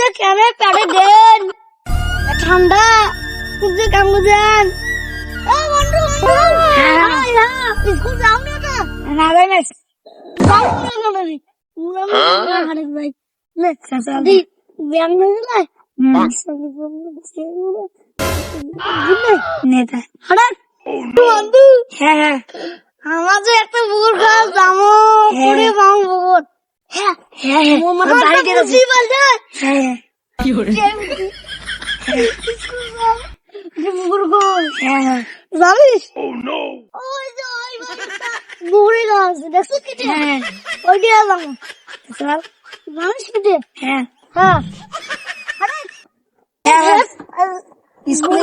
যে কেন পেটে দেন ঠান্ডা খুবই কামড় দেন বন্ধু স্কুল যাও না যাই না যাও না আরেক ভাই ব্যায়াম নেই নেতা হঠাৎ বন্ধু হ্যাঁ আমার যে একটা পুকুর খাওয়া যাবো করে পাবো পুকুর হ্যাঁ হ্যাঁ হ্যাঁ কি করে পুকুর গোল হ্যাঁ জানিস ওই যে ওই পুকুরে গাছ দেখছো কি হ্যাঁ ওই দিয়ে যাবো জানিস কি হ্যাঁ হ্যাঁ স্কুল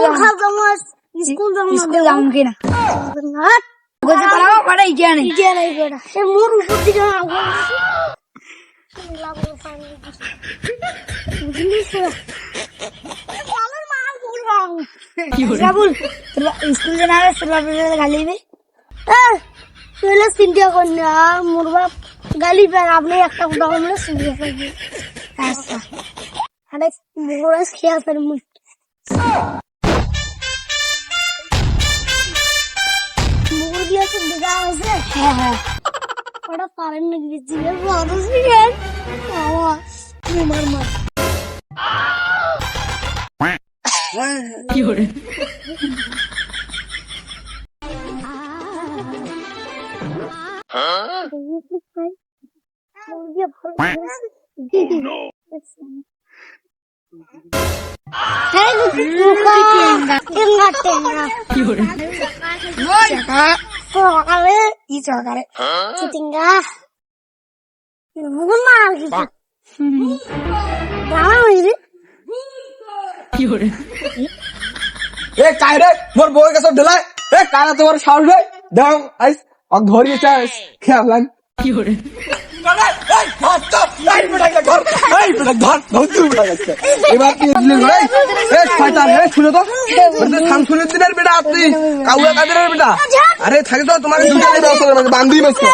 যাবো স্কুল যাবো কিনা গোজে পালাও কড়া ইজিয়া নেই কড়া সে মোর উপর দিকে স্কুল জানা গালি চিন্তা করি না মোর বাপ গালি পেন আপনি একটা কথা বললে চিন্তা করবি আচ্ছা খেয়াল করি মুখ হ্যাঁ হ্যাঁ ওটা পারেন নাকি কি করে সকালে ই সকালে চিটিঙ্গা মুগুন মাল কিছু দাঁড়া হইরে কি করে এ কাইরে মোর বউয়ের কাছে ঢেলায় এ কারা তোমার সাহস রে দাও আইস অক ধরিয়ে চাস খেয়ালান কি করে এবার কি শয়তান রে শুনে তো শামসুলের দিনের বেটা আপনি কাউয়া কাদের বেটা আরে থাকে তো তোমাকে দুটাকে বান্ধি মারছো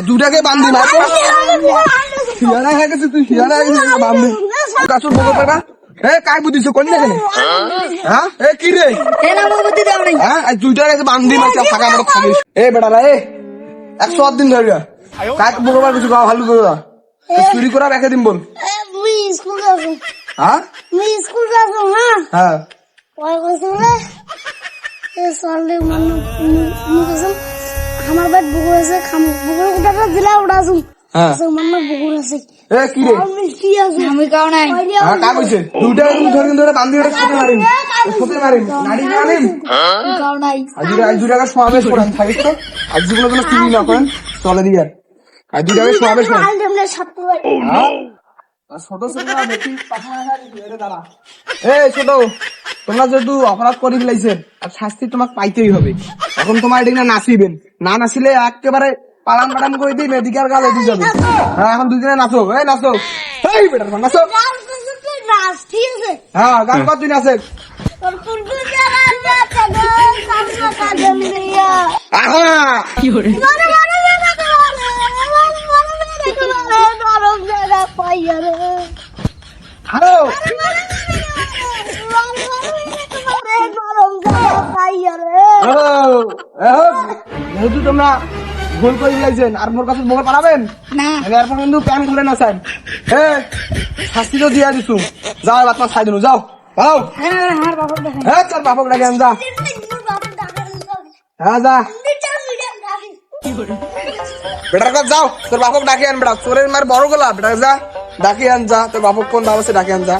দুটাকে বান্ধি মারছো হিয়ানা হয়ে গেছে তুই হিয়ানা হয়ে গেছিস বান্ধি কাছুর বগর পাবা এ কাই বুঝিস কোন না কেন হ্যাঁ এ কি রে হ্যাঁ দুইটার কাছে বান্ধি মারছে ফাঁকা মারো থাকিস এ বেটা রে 108 দিন ধরে কাক বগবার কিছু গাও ভালো করে চুরি করা রেখে দিন বল স্কুল যাবো হ্যাঁ স্কুল যাবো হ্যাঁ হ্যাঁ ওই বলছিলে সরলে আমার বাড়ি বুকুর আছে বুকুর কোটাটা দিলা ওটা আসুন আমার বুকুর আছে এ কি রে কি আছে আমি কাও নাই হ্যাঁ কা কইছে দুইটা ধরে কিন্তু বান্ধি ওটা ছুটে মারিন ছুটে মারিন নাড়ি মারিন কাও নাই আজ দুইটা সমাবেশ করেন থাকিস তো আজ যেগুলো কোনো চুরি না করেন চলে দিয়ে আজ দুইটা সমাবেশ করেন ছোট ছোট বেশি দাঁড়া এই ছোট তোমরা যেহেতু অপরাধ করে ফেলাইছেন আর শাস্তি তোমাকে পাইতেই হবে এখন তোমার এটা নাচিবেন না নাচিলে একেবারে পালাম পালাম করে দিই মেডিকেল গালে দিয়ে যাবে হ্যাঁ এখন দুজনে নাচো এই নাচো এই বেটা নাচো হ্যাঁ গান কত দিন আছে কি করে হ্যালো যেহেতু তোমরা ভুল করে ফেলাইছেন আর মোর কাছে মোবাইল পাঠাবেন না এরপর কিন্তু প্যান খুলে না চান শাস্তি তো দিয়ে দিছু যাও এবার তোমার ছাই দিনু যাও যাও হ্যাঁ তোর বাপক ডাকে যা হ্যাঁ যা বেটার কাছে যাও তোর বাপক ডাকে আন বেটা তোরের মার বড় গোলা বেটা যা ডাকে আন যা তোর বাপক কোন দাম আছে ডাকে আন যা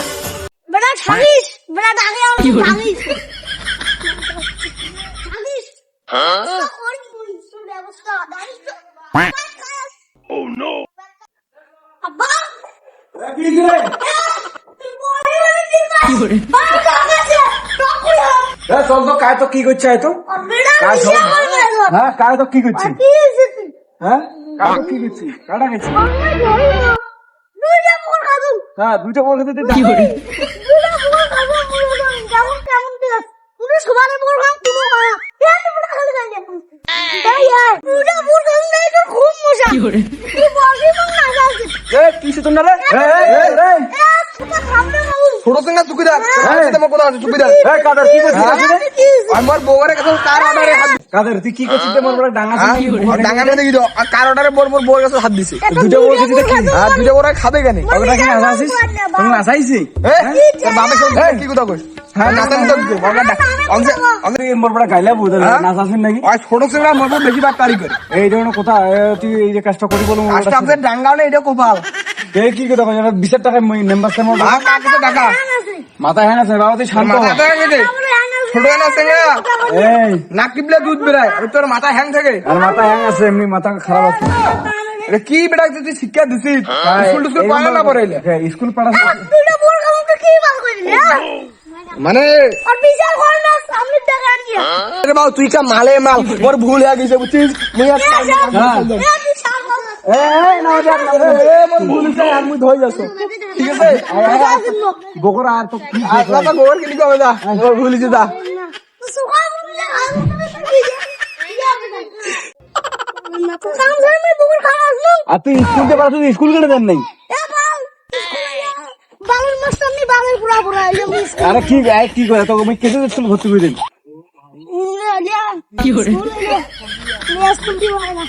বেটা ছাড়িস বেটা ডাকে আন ছাড়িস Oh no! আব্বা কি করে কি করে চল তো কায় তো কি করছে তো হ্যাঁ কায় তো কি করছে হ্যাঁ কায় তো কি করছি কাটা গেছি হ্যাঁ দুইটা বল খেতে কি করে কেমন কেমন পুরো সবার বল খাম তুমি খুব মজা কি করে তুই বলবি না কিছু তো না রে ছোট সিংহা চুকিদার তোমার কথা আছে চুকিদার এই কাদের কি করছিস আমার বউয়ের কাছে কার অর্ডারে হাত কাদের তুই কি করছিস মোর বড় ডাঙ্গা ডাঙ্গা মেরে দিল আর কার অর্ডারে বউয়ের কাছে হাত দিছে দুটো বড় কিছু দেখি আর দুটো বড় খাবে কেন ওটা কি নাচা আছিস তুমি নাচাইছি বাবা সব কি কথা কইস হ্যাঁ নাচান তো বাবা মোর বড় গাইলা বুঝা নাচা আছিস নাকি আর ছোট সিংহা মত বেশি বার তারি করে এই ধরনের কথা তুই এই যে কাজটা করি বলবো আজকে আপনাদের ডাঙ্গা না এটা কোপাল এই কি কথা কই 20 টাকা নেম্বার মোর আর কাকে তো টাকা মাথা হ্যাঁ আছে বাবা তুই শান্ত হ মাথা হ্যাং থাকে ছোট না সিংহা এই নাক টিপলে দুধ বেরায় আর তোর মাথা হ্যাং থাকে আর মাথা হ্যাং আছে এমনি মাথা খারাপ আছে এটা কি বেটা তুই শিক্ষা দিছিস স্কুল টুস্কুল পড়া না পড়াইলে স্কুল পড়া দুটো বড় কামকে কি বার করে দিলে মানে আর বিশাল করে না সামনে টাকা আনিয়া আরে বাবা তুই কা মালে মাল মোর ভুল হয়ে গেছে বুঝছিস মুই আর এই না দেখ না মোর ভুল হইছে আর মুই ধই যাস ঠিক আছে গোকরা আর তো কি আজলা তো গোর কিনি কবে যা মোর ভুল হইছে যা সুখা মুলে না তো কাম ধরে মই বুকুর খাওয়া আসলো আর তুই স্কুল তে পারছিস স্কুল কেটে দেন নাই এ বাল বালের মাস্ট আমি বালের পুরা পুরা আরে কি করে তোকে আমি কেটে স্কুল ভর্তি করে দেন কি করে স্কুল দি না